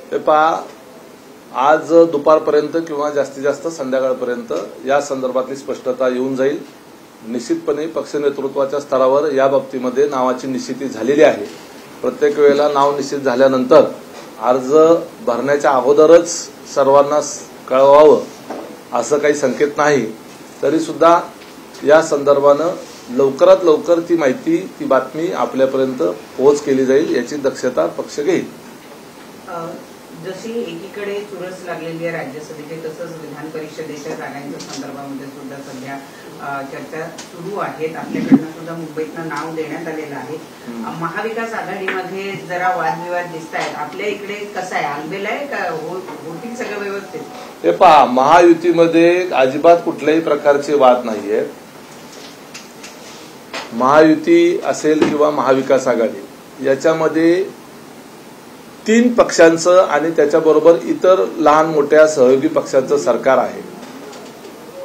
हे पहा, आज दुपारपर्यंत किंवा जास्तीत जास्त संध्याकाळपर्यंत या संदर्भातली स्पष्टता येऊन जाईल। निश्चितपणे पक्ष नेतृत्वाच्या स्तरावर या बाबतीमध्ये नावाची निश्चिती झालेली आहे। प्रत्येक वेळेला नाव निश्चित झाल्यानंतर अर्ज भरण्याच्या अगोदरच सर्वांना कळवावं असं काही संकेत नाही। तरी सुद्धा या संदर्भानं लवकरात लवकर ती माहिती, ती बातमी आपल्यापर्यंत पोहोच केली जाईल याची दक्षता पक्ष घेईल। जशी एकीकडे चुरस लागलेली आहे राज्यसभेची, तसंच विधान परिषदेच्या जागांच्या संदर्भामध्ये सुद्धा सध्या चर्चा सुरू आहेत। आपल्याकडनं सुद्धा मुंबईतनं नाव देण्यात आलेलं आहे। महाविकास आघाडीमध्ये जरा वादविवाद दिसत आहेत। आपल्या इकडे कसं आहे, आलबेल आहे का, होतील सगळं व्यवस्थित? हे पहा, महायुतीमध्ये अजिबात कुठल्याही प्रकारचे वाद नाहीये। महायुती असेल किंवा महाविकास आघाडी याच्यामध्ये 3 पक्षांचं आणि त्याच्याबरोबर इतर लहान मोठ्या सहयोगी पक्षांचं सरकार आहे।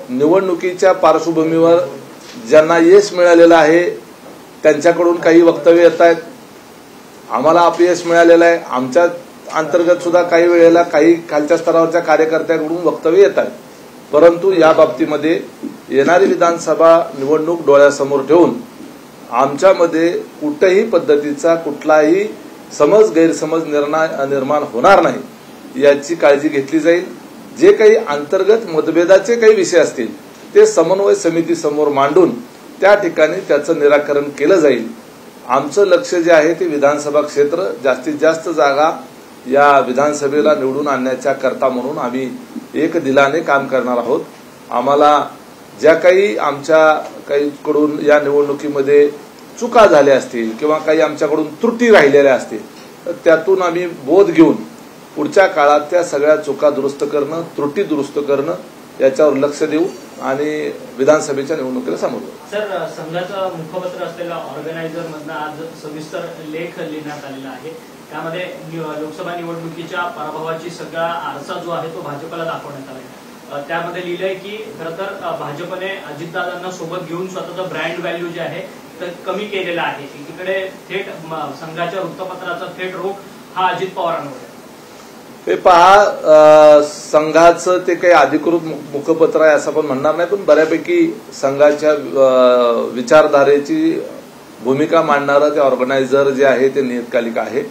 निवडणुकीच्या पार्श्वभूमीवर ज्यांना यश मिळालेलं आहे त्यांच्याकडून काही वक्तव्य येत आहेत। आम्हाला अपयश मिळालेलं आहे, आमच्या अंतर्गत सुद्धा काही वेळेला काही खालच्या स्तरावरच्या कार्यकर्त्यांकडून वक्तव्य येत आहेत। परंतु या बाबतीमध्ये येणारी विधानसभा निवडणूक डोळ्यासमोर ठेवून आमच्यामध्ये कुठल्याही पद्धतीचा कुठलाही समज गैरसमज निर्माण होणार नाही याची काळजी घेतली जाईल। जे काही अंतर्गत मतभेदाचे काही विषय असतील ते समन्वय समितीसमोर मांडून त्या ठिकाणी त्याचं निराकरण केलं जाईल। आमचं लक्ष जे आहे ते विधानसभा क्षेत्र, जास्तीत जास्त जागा या विधानसभेला निवडून आणण्याच्या करता म्हणून आम्ही एक दिलाने काम करणार आहोत। आम्हाला ज्या काही कडून या निवडणुकीमध्ये चुका झाल्या असतील किंवा काही आमच्याकडून त्रुटी राहिलेल्या असतील तर त्यातून आम्ही बोध घेऊन पुढच्या काळात त्या सगळ्या चुका दुरुस्त करणं, त्रुटी दुरुस्त करणं याच्यावर लक्ष देऊ आणि विधानसभेच्या निवडणुकीला सामोरं जाऊ। सर, संघाचं मुखपत्र असलेला ऑर्गनायझर मधनं आज सविस्तर लेख लिहिण्यात आलेला आहे। त्यामध्ये लोकसभा निवडणुकीच्या पराभवाची सगळा आरसा जो आहे तो भाजपला दाखवण्यात आला। त्यामध्ये लिहिलंय की खरं तर भाजपने अजितदादांना सोबत घेऊन स्वतःचं ब्रँड व्हॅल्यू जे आहे तर कमी केलेला आहे। एकीकडे थेट संघाच्या वृत्तपत्राचा थेट रोख हा अजित पवारांवर आहे। हे पहा, संघाचं ते काही अधिकृत मुखपत्र आहे असं पण म्हणणार नाही, पण बऱ्यापैकी संघाच्या विचारधारेची भूमिका मांडणारं ते ऑर्गनायझर जे आहे ते नियतकालिक आहे।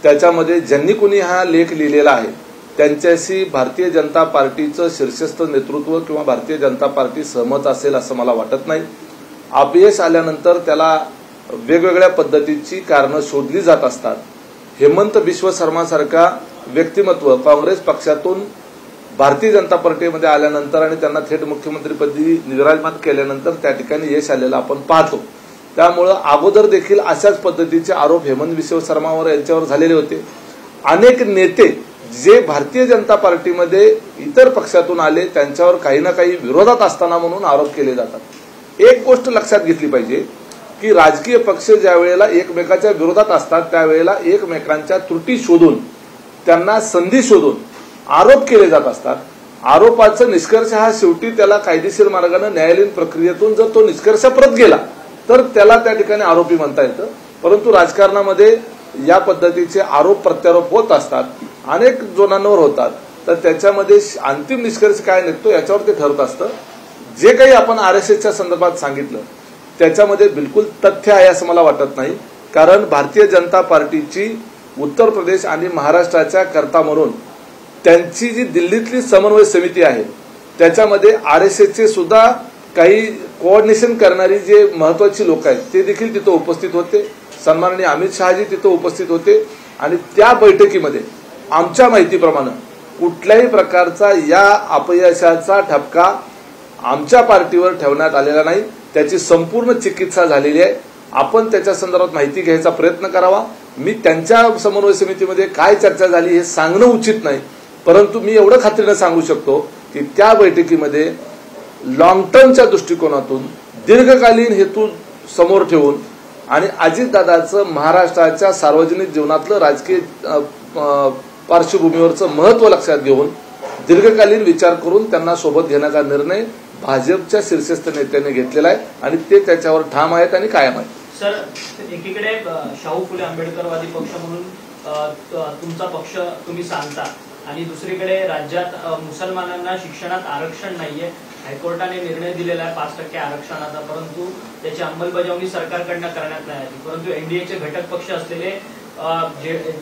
त्याच्यामध्ये ज्यांनी कुणी हा लेख लिहिलेला आहे त्यांच्याशी भारतीय जनता पार्टीचं शीर्षस्थ नेतृत्व किंवा भारतीय जनता पार्टी सहमत असेल असं मला वाटत नाही। अपयश आल्यानंतर त्याला वेगवेगळ्या पद्धतीची कारणं शोधली जात असतात। हेमंत बिश्व शर्मासारखा व्यक्तिमत्व काँग्रेस पक्षातून भारतीय जनता पार्टीमध्ये आल्यानंतर आणि त्यांना थेट मुख्यमंत्रीपदी विराजमान केल्यानंतर त्या ठिकाणी यश आलेलं आपण पाहतो। त्यामुळं अगोदर देखील अशाच पद्धतीचे आरोप हेमंत बिश्व शर्मावर यांच्यावर झालेले होते। अनेक नेते जे भारतीय जनता पार्टीमध्ये इतर पक्षातून आले त्यांच्यावर काही ना काही विरोधात असताना म्हणून आरोप केले जातात। एक गोष्ट लक्षात घेतली पाहिजे की राजकीय पक्ष ज्या वेळेला एकमेकाच्या विरोधात असतात त्यावेळेला एकमेकांच्या त्रुटी शोधून, त्यांना संधी शोधून आरोप केले जात असतात। आरोपाचा निष्कर्ष हा शेवटी त्याला कायदेशीर मार्गाने न्यायालयीन प्रक्रियेतून जर तो निष्कर्ष परत गेला तर त्याला त्या ठिकाणी आरोपी म्हणता येतं। परंतु राजकारणामध्ये या पद्धतीचे आरोप प्रत्यारोप होत असतात, अनेक जणांवर होतात, तर त्याच्यामध्ये अंतिम निष्कर्ष काय निघतो याच्यावर ते ठरत असतं। जे काही आपण आरएसएसच्या संदर्भात सांगितलं त्याच्यामध्ये बिलकुल तथ्य आहे असं मला वाटत नाही, कारण भारतीय जनता पार्टीची उत्तर प्रदेश आणि महाराष्ट्राच्या करता म्हणून त्यांची जी दिल्लीतली समन्वय समिती आहे त्याच्यामध्ये आरएसएसचे सुद्धा काही कोऑर्डिनेशन करणारी जे महत्वाची लोक आहेत ते देखील तिथं उपस्थित होते। सन्माननीय अमित शहाजी तिथं उपस्थित होते आणि त्या बैठकीमध्ये आमच्या माहितीप्रमाणे कुठल्याही प्रकारचा या अपयशाचा ठपका आमच्या पार्टीवर ठेवण्यात आलेला नाही। त्याची संपूर्ण चिकित्सा झालेली आहे। आपण त्याच्या संदर्भात माहिती घ्यायचा प्रयत्न करावा। मी त्यांच्या समन्वय समितीमध्ये काय चर्चा झाली हे सांगणं उचित नाही, परंतु मी एवढं खात्रीने सांगू शकतो की त्या बैठकीमध्ये लॉंग टर्मच्या दृष्टिकोनातून दीर्घकालीन हेतू समोर ठेवून आणि अजितदादाचं महाराष्ट्राच्या सार्वजनिक जीवनातलं राजकीय पार्श्वभूमीवरचं महत्व लक्षात घेऊन दीर्घकालीन विचार करून त्यांना सोबत घेण्याचा निर्णय भाजपच्या शीर्षस्थ नेत्यांनी घेतलेला आहे आणि ते त्याच्यावर ठाम आहेत आणि कायम आहेत। सर, एकीकडे शाहू फुले आंबेडकरवादी पक्ष म्हणून तुमचा पक्ष तुम्ही सांगता आणि दुसरीकडे राज्यात मुसलमानांना शिक्षणात आरक्षण नाहीये. हायकोर्टाने निर्णय दिलेला आहे 5% आरक्षणाचा, परंतु त्याची अंमलबजावणी सरकारकडनं करण्यात नाही आली. परंतु एनडीएचे घटक पक्ष असलेले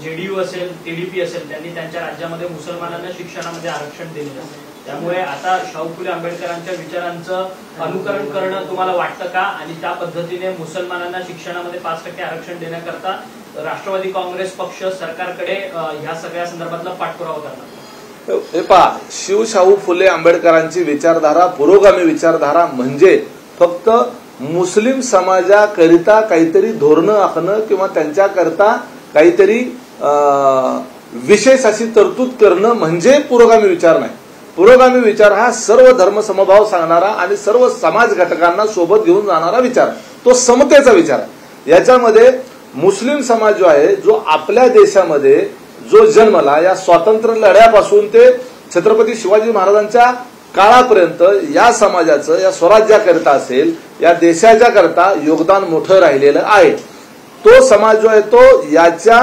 जेडीयू असेल, टीडीपी असेल, त्यांनी त्यांच्या राज्यामध्ये मुसलमानांना शिक्षणामध्ये आरक्षण दिलेलं आहे. त्यामुळे आता शाहू फुले आंबेडकरांच्या विचारांचं अनुकरण करणं तुम्हाला वाटतं का? आणि त्या पद्धतीने मुसलमानांना शिक्षणामध्ये 5% आरक्षण देण्याकरता राष्ट्रवादी काँग्रेस पक्ष सरकारकडे ह्या सगळ्या संदर्भातला पाठपुरावा करणार? हे पहा, शाहू फुले आंबेडकरांची विचारधारा, पुरोगामी विचारधारा म्हणजे फक्त मुस्लिम समाजाकरिता काहीतरी धोरणं आखणं किंवा त्यांच्याकरता काहीतरी विशेष अशी तरतूद करणं म्हणजे पुरोगामी विचार नाही. पुरोगामी विचार हा सर्व धर्म समभाव सांगणारा आणि सर्व समाज घटकांना सोबत घेऊन जाणारा विचार, तो समतेचा विचार आहे. याच्यामध्ये मुस्लिम समाज जो आहे, जो आपल्या देशामध्ये जो जन्मला, या स्वातंत्र्य लढ्यापासून ते छत्रपती शिवाजी महाराजांच्या काळापर्यंत या समाजाचं, या स्वराज्याकरिता असेल, या देशाच्या करता योगदान मोठं राहिलेलं आहे. तो समाज जो आहे तो याच्या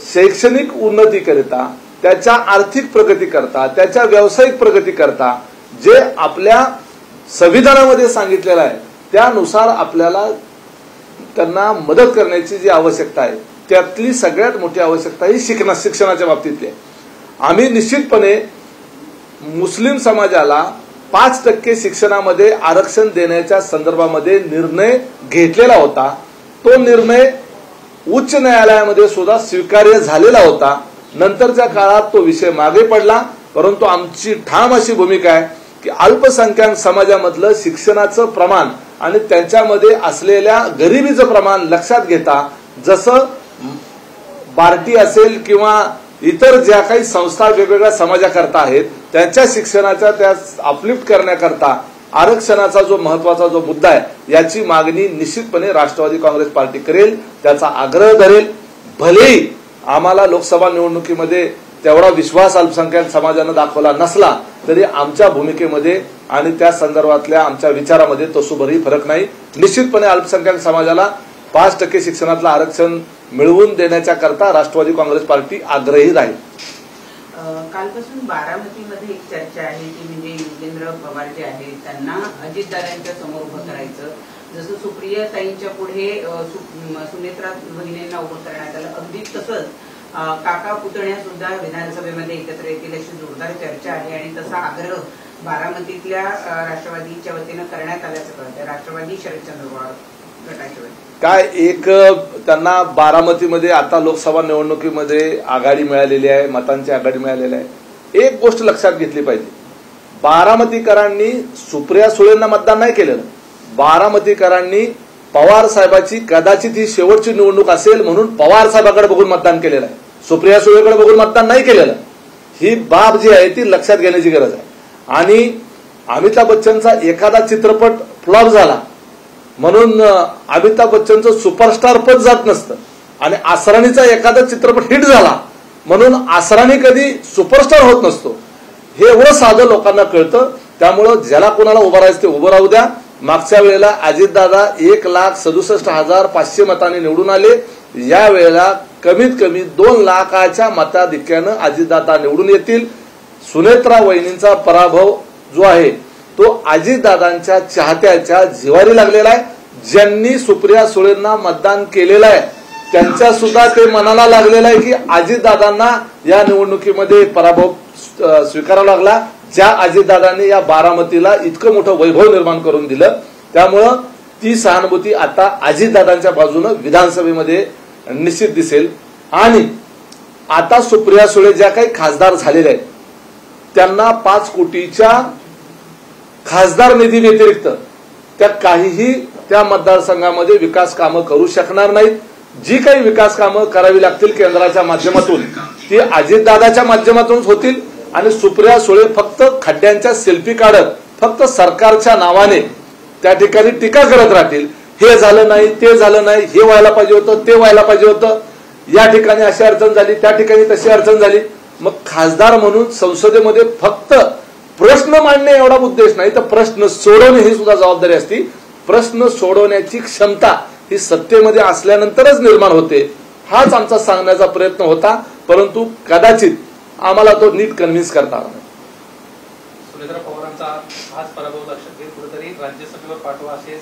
शैक्षणिक उन्नतीकरिता, त्याच्या आर्थिक प्रगती करता, त्याच्या व्यावसायिक प्रगती करता जे आपल्या संविधानामध्ये सांगितलेलं आहे त्यानुसार आपल्याला त्यांना मदत करण्याची जी आवश्यकता आहे, त्यातली सगळ्यात मोठी आवश्यकता ही शिक्षणाच्या बाबतीतली आहे. आम्ही निश्चितपणे मुस्लिम समाजाला 5% शिक्षणामध्ये आरक्षण देण्याच्या संदर्भामध्ये निर्णय घेतलेला होता. तो निर्णय उच्च न्यायालयामध्ये सुद्धा स्वीकार्य झालेला होता. नंतरच्या काळात तो विषय मागे पडला, परंतु आमची ठाम अशी भूमिका आहे की अल्पसंख्याक समाजामधलं शिक्षणाचं प्रमाण आणि त्यांच्यामध्ये असलेल्या गरिबीचं प्रमाण लक्षात घेता, जसं बार्टी असेल किंवा इतर ज्या काही संस्था वेगवेगळ्या समाजाकरता आहेत त्यांच्या शिक्षणाच्या त्या अपलिफ्ट करण्याकरता आरक्षणाचा जो महत्वाचा जो मुद्दा आहे याची मागणी निश्चितपणे राष्ट्रवादी काँग्रेस पार्टी करेल, त्याचा आग्रह धरेल. भलेही आम्हाला लोकसभा निवडणुकीमध्ये तेवढा विश्वास अल्पसंख्याक समाजानं दाखवला नसला तरी आमच्या भूमिकेमध्ये आणि त्या संदर्भातल्या आमच्या विचारामध्ये तसोभरही फरक नाही. निश्चितपणे अल्पसंख्याक समाजाला 5% शिक्षणातलं आरक्षण मिळवून देण्याच्या करता राष्ट्रवादी काँग्रेस पार्टी आग्रही राहील. कालपासून बारामतीमध्ये एक चर्चा आहे की म्हणजे युगेंद्र पवार जे आहेत त्यांना अजितदादांच्या समोर उभं करायचं, जसं सुप्रियाताईंच्या पुढे सुनेत्रा भगिनींना उभं करण्यात आलं, अगदी तसंच काका पुतण्या सुद्धा विधानसभेमध्ये एकत्र येतील अशी जोरदार चर्चा आहे. आणि तसा आग्रह बारामतीतल्या राष्ट्रवादीच्या वतीनं करण्यात आल्याचं कळतं, राष्ट्रवादी शरदचंद्र पवार गटाच्या वतीनं. काय एक त्यांना बारामतीमध्ये आता लोकसभा निवडणुकीमध्ये आघाडी मिळालेली आहे, मतांची आघाडी मिळालेली आहे. एक गोष्ट लक्षात घेतली पाहिजे, बारामतीकरांनी सुप्रिया सुळेंना मतदान नाही केलेलं. बारामतीकरांनी पवार साहेबाची कदाचित ही शेवटची निवडणूक असेल म्हणून पवार साहेबाकडे बघून मतदान केलेलं आहे, सुप्रिया सुळेकडे बघून मतदान नाही केलेलं. ही बाब जी आहे ती लक्षात घेण्याची गरज आहे. आणि अमिताभ बच्चनचा एखादा चित्रपट फ्लॉप झाला म्हणून अमिताभ बच्चनचं सुपरस्टार पद जात नसतं, आणि आसराणीचा एखादा चित्रपट हिट झाला म्हणून आसराणी कधी सुपरस्टार होत नसतो. हे एवढं साधं लोकांना कळतं. त्यामुळं ज्याला कोणाला उभं राहायचं ते उभं राहू द्या. मागच्या वेळेला अजितदादा 1,67,500 मतांनी निवडून आले. या वेळेला कमीत कमी 2 लाखाच्या मताधिक्यानं अजितदादा निवडून येतील. सुनेत्रा वहिनींचा पराभव जो आहे तो अजितदादांच्या चाहत्याच्या जिवारी लागलेला आहे. ज्यांनी सुप्रिया सुळेंना मतदान केलेलं आहे त्यांच्या सुद्धा ते मनाला लागलेलं आहे की अजितदादांना या निवडणुकीमध्ये पराभव स्वीकारावा लागला, ज्या अजितदादांनी या बारामतीला इतकं मोठं वैभव निर्माण करून दिलं. त्यामुळं ती सहानुभूती आता अजितदादांच्या बाजूनं विधानसभेमध्ये निश्चित दिसेल. आणि आता सुप्रिया सुळे ज्या काही खासदार झालेल्या आहेत त्यांना 5 कोटीच्या खासदार निधी व्यतिरिक्त त्या काहीही त्या मतदारसंघामध्ये विकास कामं करू शकणार नाहीत. जी काही विकास कामं करावी लागतील केंद्राच्या माध्यमातून ती अजितदादाच्या माध्यमातूनच होतील. आणि सुप्रिया सुळे फक्त खड्ड्यांच्या सेल्फी काढत फक्त सरकारच्या नावाने त्या ठिकाणी टीका करत राहतील. हे झालं नाही, ते झालं नाही, हे व्हायला पाहिजे होतं, ते व्हायला पाहिजे होतं, या ठिकाणी अशी अडचण झाली, त्या ठिकाणी तशी अडचण झाली. मग खासदार म्हणून संसदेमध्ये फक्त प्रश्न मांडणे एवढा उद्देश नाही तर प्रश्न सोडवणे ही सुद्धा जबाबदारी असती. प्रश्न सोडवण्याची क्षमता ही सत्तेमध्ये असल्यानंतरच निर्माण होते. हाच आमचा सांगण्याचा प्रयत्न होता, परंतु कदाचित आम्हाला तो नीट कन्व्हिन्स करता आला नाही. सुनेत्रा पवारांचा हाच पराभव लक्षात घेत कुठेतरी राज्यसभेवर पाठवा असे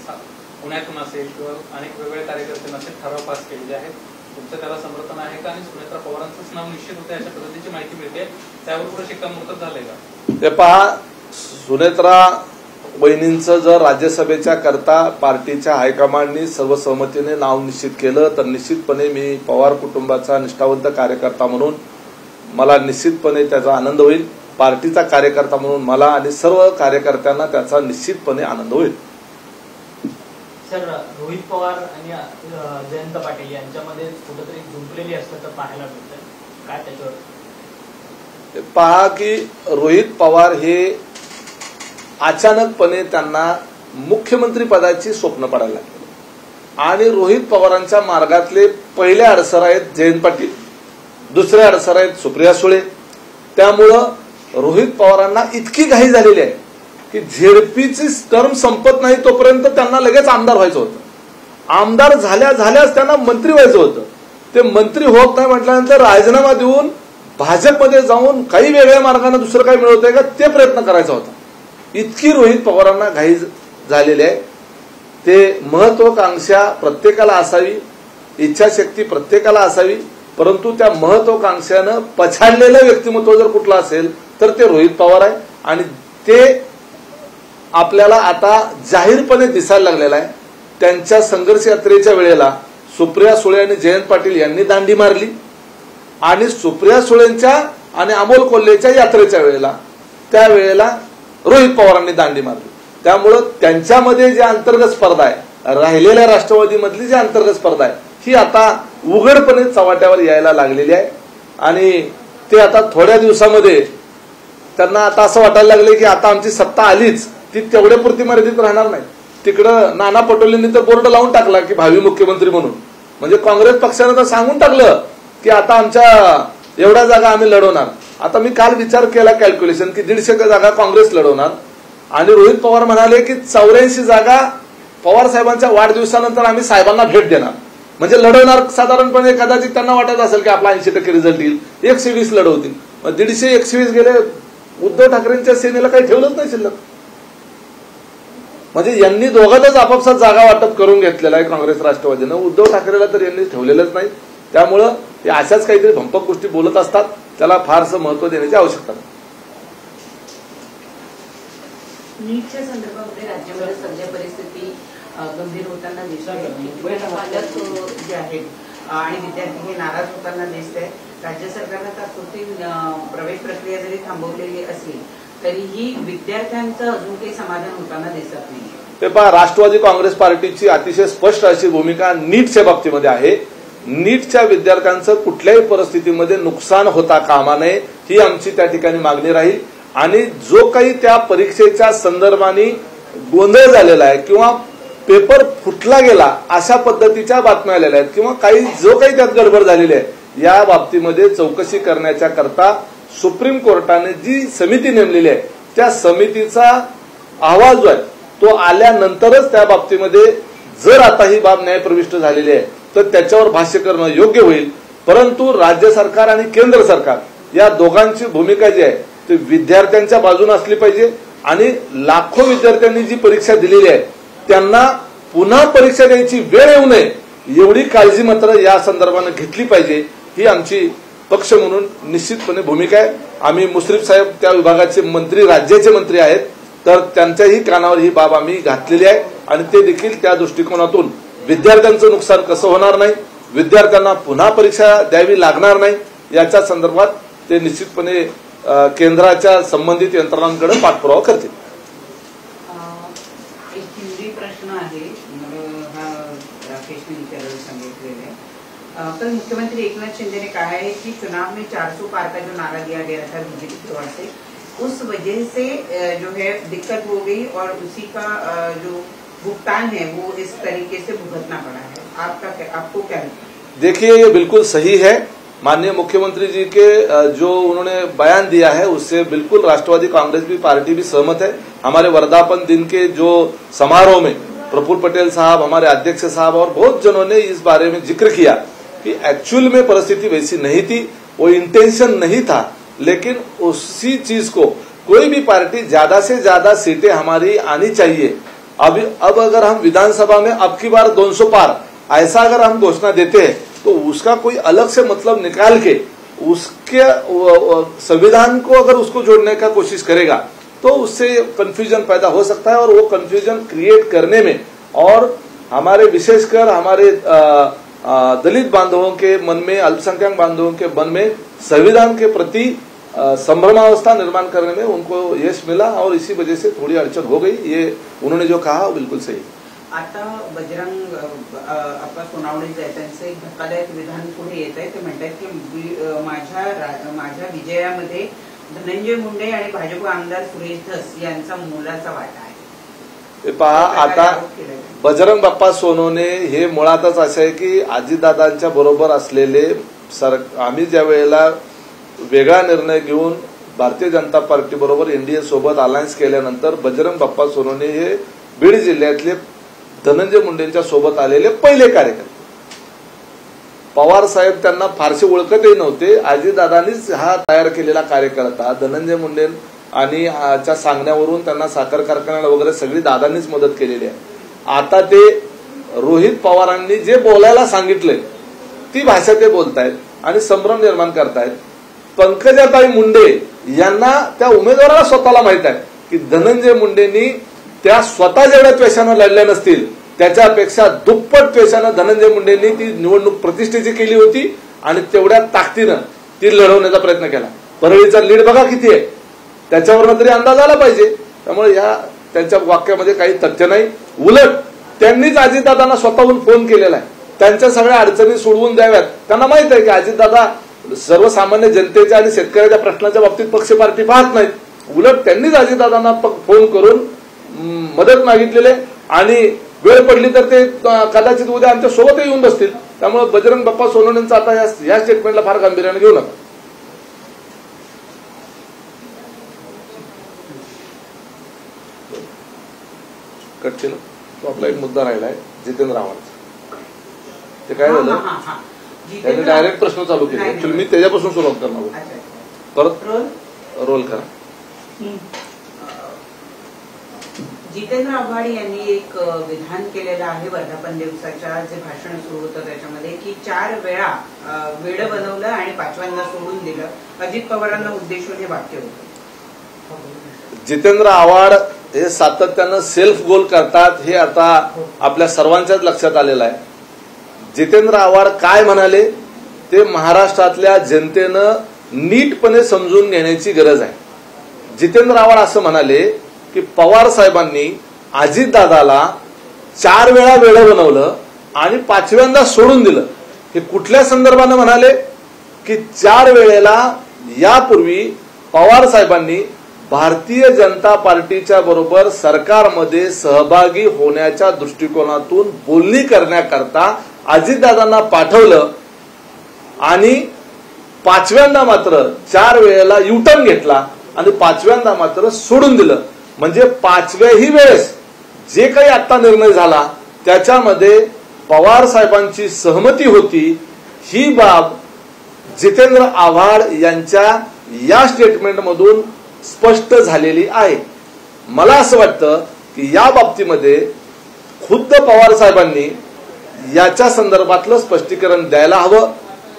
पुण्यातून असेल किंवा अनेक वेगवेगळ्या कार्यकर्त्यांना असे ठराव पास केलेले आहेत. तुमचं त्याला समर्थन आहे का? आणि सुनेत्रा पवारांचंच नाव निश्चित होतं अशा पद्धतीची माहिती मिळते, त्यावर पुढे शिक्कामोर्तब झालंय का? ते पहा, सुनेत्रा वहिनींचं जर राज्यसभेच्या करता पार्टीच्या हायकमांडनी सर्वसहमतीने नाव निश्चित केलं तर निश्चितपणे मी पवार कुटुंबाचा निष्ठावंत कार्यकर्ता म्हणून मला निश्चितपणे त्याचा आनंद होईल. पार्टीचा कार्यकर्ता म्हणून मला आणि सर्व कार्यकर्त्यांना त्याचा निश्चितपणे आनंद होईल. सर, रोहित पवार आणि जयंत पाटील यांच्यामध्ये कुठेतरी गुंतलेली असल्याचं पाहायला मिळतंय, काय त्याच्यावर? पहा की रोहित पवार हे अचानकपणे त्यांना मुख्यमंत्री पदाची स्वप्न पडायला लागली आणि रोहित पवारांच्या मार्गातले पहिले अडसर आहेत जयंत पाटील, दुसरे अडसर आहेत सुप्रिया सुळे. त्यामुळं रोहित पवारांना इतकी घाई झालेली आहे की झेडपीची टर्म संपत नाही तोपर्यंत त्यांना लगेच आमदार व्हायचं होतं. आमदार झाल्याच त्यांना मंत्री व्हायचं होतं. ते मंत्री होत नाही म्हटल्यानंतर राजीनामा देऊन भाजपमध्ये जाऊन काही वेगळ्या मार्गाने दुसरं काही मिळवतंय का ते प्रयत्न करायचा होता. इतकी रोहित पवारांना घाई झालेली आहे. ते महत्वाकांक्षा प्रत्येकाला असावी, इच्छाशक्ती प्रत्येकाला असावी, परंतु त्या महत्वाकांक्षानं पछाडलेलं व्यक्तिमत्व जर कुठलं असेल तर ते रोहित पवार आहे आणि ते आपल्याला आता जाहीरपणे दिसायला लागलेला आहे. त्यांच्या संघर्ष यात्रेच्या वेळेला सुप्रिया सुळे आणि जयंत पाटील यांनी दांडी मारली आणि सुप्रिया सुळेंच्या आणि अमोल कोल्हेच्या यात्रेच्या वेळेला त्यावेळेला रोहित पवारांनी दांडी मारली. त्यामुळं त्यांच्यामध्ये जी अंतर्गत स्पर्धा आहे, राहिलेल्या राष्ट्रवादीमधली जी अंतर्गत स्पर्धा आहे ही आता उघडपणे चव्हाट्यावर यायला लागलेली आहे आणि ते आता थोड्या दिवसामध्ये त्यांना आता असं वाटायला लागले की आता आमची सत्ता आलीच, ती तेवढ्यापुरती मर्यादित राहणार नाही. तिकडं नाना पटोलेंनी तर बोर्ड लावून टाकला की भावी मुख्यमंत्री म्हणून. म्हणजे काँग्रेस पक्षानं तर सांगून टाकलं की आता आमच्या एवढ्या जागा आम्ही लढवणार. आता मी काल विचार केला कॅल्क्युलेशन की 150 जागा काँग्रेस लढवणार आणि रोहित पवार म्हणाले की 84 जागा पवार साहेबांच्या वाढदिवसानंतर आम्ही साहेबांना भेट देणार. म्हणजे लढवणार साधारणपणे कदाचित त्यांना वाटत असेल की आपला 80% रिझल्ट येईल, 120 लढवतील. 150-120 गेले. उद्धव ठाकरेंच्या सेनेला काही ठेवलंच नाही शिल्लक. म्हणजे यांनी दोघांतच आपापसात जागा वाटप करून घेतलेला आहे काँग्रेस राष्ट्रवादीनं. उद्धव ठाकरेला तर यांनी ठेवलेलंच नाही. त्यामुळं ते अशाच काहीतरी भंपक गोष्टी बोलत असतात, त्याला फारसं महत्व देण्याची आवश्यकता नाही. नीटच्या संदर्भामध्ये राज्यामध्ये सध्या परिस्थिती गंभीर होताना दिसते. पालक जे आहेत आणि विद्यार्थी हे नाराज होताना दिसत आहे. राज्य सरकारनं तात्पुरती प्रवेश प्रक्रिया जरी थांबवलेली असली तरीही विद्यार्थ्यांचं अजून काही समाधान होताना दिसत नाही. ते पहा, राष्ट्रवादी काँग्रेस पार्टीची अतिशय स्पष्ट अशी भूमिका नीटच्या बाबतीमध्ये आहे. नीटच्या विद्यार्थ्यांचं कुठल्याही परिस्थितीमध्ये नुकसान होता कामा नये ही आमची त्या ठिकाणी मागणी राहील आणि जो काही त्या परीक्षेच्या संदर्भाने गोंधळ झालेला आहे किंवा पेपर फुटला गेला अशा पद्धतीच्या बातम्या आलेल्या आहेत किंवा जो काही त्यात गडबड झालेली आहे या बाबतीमध्ये चौकशी करण्याच्या करता सुप्रीम कोर्टाने जी समिती नेमलेली आहे त्या समितीचा अहवाल जो आहे तो आल्यानंतरच त्या बाबतीमध्ये जर आता ही बाब न्यायप्रविष्ट झालेली आहे तर त्याच्यावर भाष्य करणं योग्य होईल. परंतु राज्य सरकार आणि केंद्र सरकार या दोघांची भूमिका जी आहे ती विद्यार्थ्यांच्या बाजूने असली पाहिजे आणि लाखो विद्यार्थ्यांनी जी परीक्षा दिलेली आहे त्यांना पुन्हा परीक्षा द्यायची वेळ येऊ नये एवढी काळजी मात्र या संदर्भाने घेतली पाहिजे ही आमची पक्ष म्हणून निश्चितपणे भूमिका आहे. आम्ही मुश्रीफ साहेब त्या विभागाचे मंत्री, राज्याचे मंत्री आहेत, तर त्यांच्याही कानावर ही बाब आम्ही घातलेली आहे आणि ते देखील त्या दृष्टिकोनातून विद्यार्थ्यांचं नुकसान कसं होणार नाही, विद्यार्थ्यांना पुन्हा परीक्षा द्यावी लागणार नाही याच्या संदर्भात ते निश्चितपणे केंद्राच्या संबंधित यंत्रणांकडे पाठपुरावा करतील. एक हिंदी प्रश्न आहे, हा राकेशने विचारायला सांगितलेला आहे. कल मुख्यमंत्री एकनाथ शिंदे ने कहा है कि चुनाव में 400 पार का जो नारा दिया गया था बीजेपी की ओर से उस वजह से जो है दिक्कत हो गई और उसी का जो भुगतान है वो इस तरीके से भुगतना पड़ा है. आपको क्या लगता है? देखिए, ये बिल्कुल सही है. माननीय मुख्यमंत्री जी के जो उन्होंने बयान दिया है उससे बिल्कुल राष्ट्रवादी कांग्रेस भी पार्टी भी सहमत है. हमारे वर्धापन दिन के जो समारोह में प्रफुल्ल पटेल साहब, हमारे अध्यक्ष साहब और बहुत जनों ने इस बारे में जिक्र किया कि एक्चुअल में परिस्थिति वैसी नहीं थी, वो इंटेंशन नहीं था, लेकिन उसी चीज को कोई भी पार्टी ज्यादा से ज्यादा सीटें हमारी आनी चाहिए। अब अगर हम विधानसभा में अब की बार 200 पार ऐसा अगर हम घोषणा देते हैं तो उसका कोई अलग से मतलब निकाल के उसके संविधान को अगर उसको जोड़ने का कोशिश करेगा तो उससे कंफ्यूजन पैदा हो सकता है, और वो कंफ्यूजन क्रिएट करने में और हमारे विशेषकर हमारे दलित बांधवों के मन में, अल्पसंख्यक बांधवों के मन में संविधान के प्रति संभ्रमावस्था निर्माण करने में उनको यश मिला, और इसी वजह से थोडी अडचण हो गई। ये उन्होंने जो कहा वो बिल्कुल सही। आता बजरंग आपला सोनावणे त्यांचं एक धक्कादायक विधान पुढे येत आहे। ते म्हणतात की माझ्या विजयामध्ये धनंजय मुंडे आणि भाजप आमदार सुरेश धस यांचा मोलाचा वाटा आहे। पहा, आता बजरंग बाप्पा सोनवणे हे मुळातच असे आहे की अजितदादांच्या बरोबर असलेले आम्ही ज्या वेळेला वेगळा निर्णय घेऊन भारतीय जनता पार्टी बरोबर एनडीए सोबत अलायन्स केल्यानंतर बजरंग बाप्पा सोनवणे हे बीड जिल्ह्यातले धनंजय मुंडेंच्या सोबत आलेले पहिले कार्यकर्ते। पवार साहेब त्यांना फारसे ओळखतही नव्हते, अजितदादांनीच हा तयार केलेला कार्यकर्ता धनंजय मुंडे आणि च्या सांगण्यावरून त्यांना साखर कारखान्याला वगैरे सगळी दादांनीच मदत केलेली आहे। आता ते रोहित पवारांनी जे बोलायला सांगितले ती भाषा ते बोलतायत आणि संभ्रम निर्माण करतायत। पंकजाताई मुंडे यांना त्या उमेदवाराला स्वतःला माहित आहे की धनंजय मुंडेंनी त्या स्वतः जेवढ्या त्वेषानं लढल्या नसतील त्याच्यापेक्षा दुप्पट त्वेषानं धनंजय मुंडेंनी ती निवडणूक प्रतिष्ठेची केली होती आणि तेवढ्या ताकदीनं ती लढवण्याचा प्रयत्न केला। परळीचा लीड बघा किती आहे, त्याच्यावरून तरी अंदाज आला पाहिजे। त्यामुळे या त्यांच्या वाक्यामध्ये काही तथ्य नाही, उलट त्यांनीच अजितदादांना स्वतःहून फोन केलेला आहे, त्यांच्या सगळ्या अडचणी सोडवून द्याव्यात। त्यांना माहित आहे की अजितदादा सर्वसामान्य जनतेच्या आणि शेतकऱ्याच्या प्रश्नाच्या बाबतीत पक्ष पार्टी पाहत नाहीत, उलट त्यांनीच अजितदादांना फोन करून मदत मागितलेले आणि वेळ पडली तर ते कदाचित उद्या आमच्या सोबतही येऊन बसतील। त्यामुळे बजरंग बाप्पा सोनवणेंचा आता या स्टेटमेंटला फार गांभीर्याने घेऊ नका। कट केलं तो आपला एक मुद्दा राहिलाय जितेंद्र आव्हाडचा। ते काय झालं, त्यांनी डायरेक्ट प्रश्न चालू केले, ऍक्च्युअली मी त्याच्यापासून सुरुवात करणार। परत रोल करा। जितेंद्र आव्हाड यांनी एक विधान केलेलं आहे वर्धापन दिवसाच्या जे भाषण सुरू होतं त्याच्यामध्ये की 4 वेळा वेड बनवलं आणि 5व्यांदा सोडून दिलं। अजित पवारांना उद्देशून हे वाक्य होतं। जितेंद्र आव्हाड हे सातत्यानं सेल्फ गोल करतात हे आता आपल्या सर्वांच्याच लक्षात आलेलं आहे। जितेंद्र आव्हाड काय म्हणाले ते महाराष्ट्रातल्या जनतेनं नीटपणे समजून घेण्याची गरज आहे। जितेंद्र आव्हाड असं म्हणाले की पवार साहेबांनी अजितदादाला 4 वेळा वेळ बनवलं आणि 5व्यांदा सोडून दिलं। हे कुठल्या संदर्भाने म्हणाले की 4 वेळेला यापूर्वी पवार साहेबांनी भारतीय जनता पार्टीच्या बरोबर सरकारमध्ये सहभागी होण्याच्या दृष्टिकोनातून बोलणी करण्याकरता अजितदादांना पाठवलं आणि 5व्यांदा मात्र 4 वेळेला युटर्न घेतला आणि 5व्यांदा मात्र सोडून दिलं। म्हणजे 5व्याही वेळेस जे काही आता निर्णय झाला त्याच्यामध्ये पवार साहेबांची सहमती होती। ही बाब जितेंद्र आव्हाड यांच्या या स्टेटमेंटमधून स्पष्ट झालेली आहे। मला असं वाटतं की या बाबतीमध्ये खुद्द पवार साहेबांनी याच्या संदर्भातलं स्पष्टीकरण द्यायला हवं।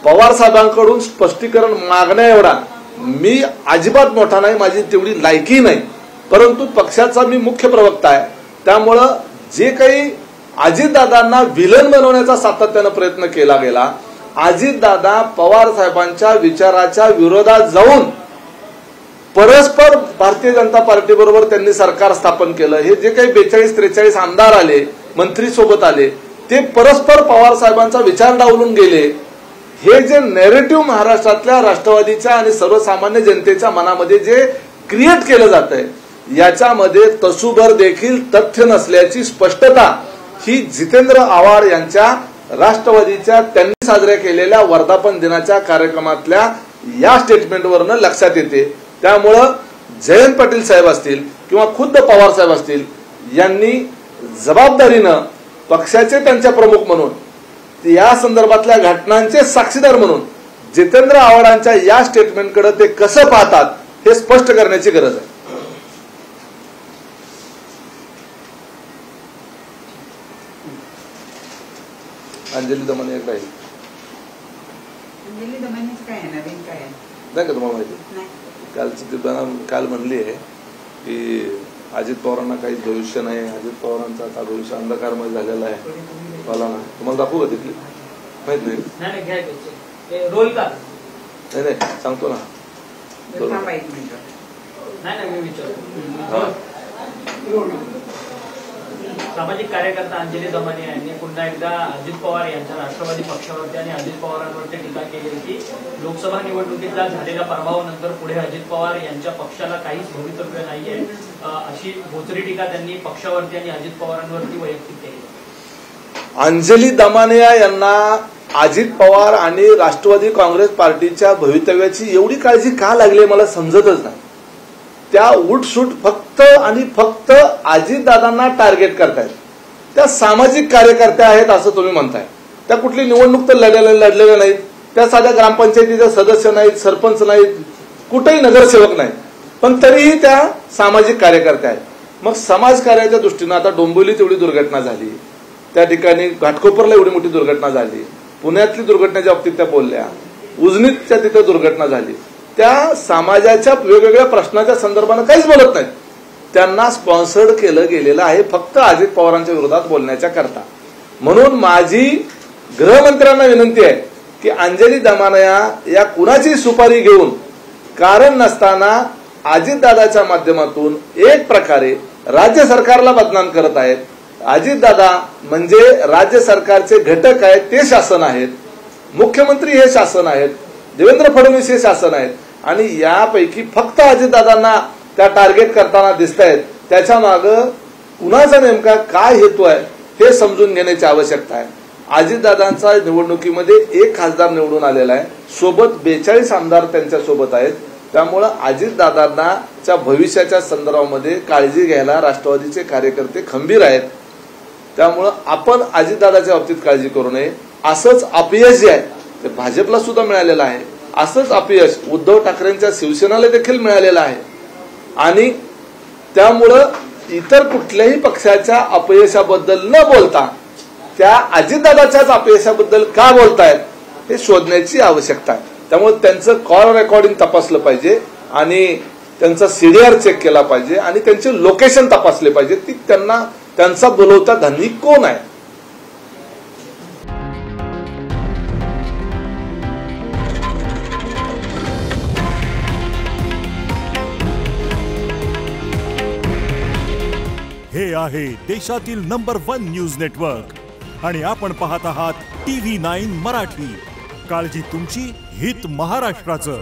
पवार साहेबांकडून स्पष्टीकरण मागण्या एवढा मी अजिबात मोठा नाही, माझी तेवढी लायकी नाही, परंतु पक्षाचा मी मुख्य प्रवक्ता आहे। त्यामुळं जे काही अजितदादांना विलन बनवण्याचा सातत्यानं प्रयत्न केला गेला, अजितदादा पवार साहेबांच्या विचाराच्या विरोधात जाऊन परस्पर भारतीय जनता पार्टी बरोबर त्यांनी सरकार स्थापन केलं। हे जे काही 42-43 आमदार आले, मंत्री सोबत आले, ते परस्पर पवार साहेबांचा विचार डावलून गेले। हे जे नॅरेटिव्ह महाराष्ट्रातल्या राष्ट्रवादीच्या आणि सर्वसामान्य जनतेच्या मनामध्ये जे क्रिएट केलं जात आहे याच्यामध्ये तसूभर देखील तथ्य नसल्याची स्पष्टता ही जितेंद्र आव्हाड यांच्या राष्ट्रवादीच्या त्यांनी साजऱ्या केलेल्या वर्धापन दिनाच्या कार्यक्रमातल्या या स्टेटमेंटवरनं लक्षात येते। त्यामुळं जयंत पाटील साहेब असतील किंवा खुद्द पवार साहेब असतील यांनी जबाबदारीनं पक्षाचे त्यांच्या प्रमुख म्हणून या संदर्भातल्या घटनांचे साक्षीदार म्हणून जितेंद्र आव्हाडांच्या या स्टेटमेंटकडे ते कसं पाहतात हे स्पष्ट करण्याची गरज आहे. अंजली दमाने काय नवीन काय नाही का तुम्हाला माहिती? कालची ती काल म्हणली आहे की अजित पवारांना काहीच भविष्य नाही, अजित पवारांचा आता भविष्य अंधकारमय झालेला आहे. मला ना तुम्हाला दाखवू का तिथली? माहित नाही रोल का नाही सांगतो ना. सामाजिक कार्यकर्ता अंजली दमाने यांनी पुन्हा एकदा अजित पवार यांच्या राष्ट्रवादी पक्षावरती आणि अजित पवारांवरती टीका केली की लोकसभा निवडणुकीतला झालेल्या पराभवानंतर पुढे अजित पवार यांच्या पक्षाला काहीच भवितव्य नाहीये, अशी भोसरी टीका त्यांनी पक्षावरती आणि अजित पवारांवरती वैयक्तिक केली. अंजली दमाने यांना अजित पवार आणि राष्ट्रवादी काँग्रेस पार्टीच्या भवितव्याची एवढी काळजी का लागली मला समजतच नाही. त्या उठसूट फक्त आणि फक्त अजितदादांना टार्गेट करतायत. त्या सामाजिक कार्यकर्त्या आहेत असं तुम्ही म्हणताय. त्या कुठली निवडणूक तर लढलेल्या नाहीत, त्या साध्या ग्रामपंचायतीचे सदस्य नाहीत, सरपंच नाहीत, कुठेही नगरसेवक नाहीत, पण तरीही त्या सामाजिक कार्यकर्त्या आहेत. मग समाजकार्याच्या दृष्टीनं आता डोंबिवलीत एवढी दुर्घटना झाली, त्या ठिकाणी घाटकोपरला एवढी मोठी दुर्घटना झाली, पुण्यातली दुर्घटनेच्या बाबतीत त्या बोलल्या, उजनीच्या तिथे दुर्घटना झाली, त्या समाजाच्या वेगवेगळ्या प्रश्नाच्या संदर्भानं काहीच बोलत नाहीत. त्यांना स्पॉन्सर्ड केलं गेलेलं आहे फक्त अजित पवारांच्या विरोधात बोलण्याच्या करता. म्हणून माझी गृहमंत्र्यांना विनंती आहे की अंजली दमाने या कुणाची सुपारी घेऊन कारण नसताना अजितदादाच्या माध्यमातून एक प्रकारे राज्य सरकारला बदनाम करत आहेत. अजितदादा म्हणजे राज्य सरकारचे घटक आहेत, ते शासन आहेत, मुख्यमंत्री हे शासन आहेत, देवेंद्र फडणवीस हे शासन आहेत, आणि यापैकी फक्त अजितदादांना त्या टार्गेट करताना दिसत आहेत. त्याच्या मागं कुणाचा नेमका काय हेतू आहे हे समजून घेण्याची आवश्यकता आहे. अजितदादांचा निवडणुकीमध्ये 1 खासदार निवडून आलेला आहे, सोबत 42 आमदार त्यांच्या सोबत आहेत. त्यामुळे अजितदादांच्या भविष्याच्या संदर्भामध्ये काळजी घ्यायला राष्ट्रवादीचे कार्यकर्ते खंबीर आहेत. त्यामुळं आपण अजितदादाच्या बाबतीत काळजी करू नये. असंच अपयश जे आहे ते भाजपला सुद्धा मिळालेलं आहे, असंच अपयश उद्धव ठाकरेंच्या शिवसेनेला देखील मिळालेलं आहे. आणि त्यामुळं इतर कुठल्याही पक्षाच्या अपयशाबद्दल न बोलता त्या अजितदादाच्याच अपयशाबद्दल का बोलतायत हे शोधण्याची आवश्यकता आहे. त्यामुळे त्यांचं कॉल रेकॉर्डिंग तपासलं पाहिजे आणि त्यांचा सीडीआर चेक केला पाहिजे आणि त्यांचे लोकेशन तपासले पाहिजे की त्यांचा बोलवता धनी कोण आहे. हे आहे देशातील नंबर 1 न्यूज नेटवर्क आणि आपण पाहत आहात TV9 मराठी. काळजी तुमची, हित महाराष्ट्राचं.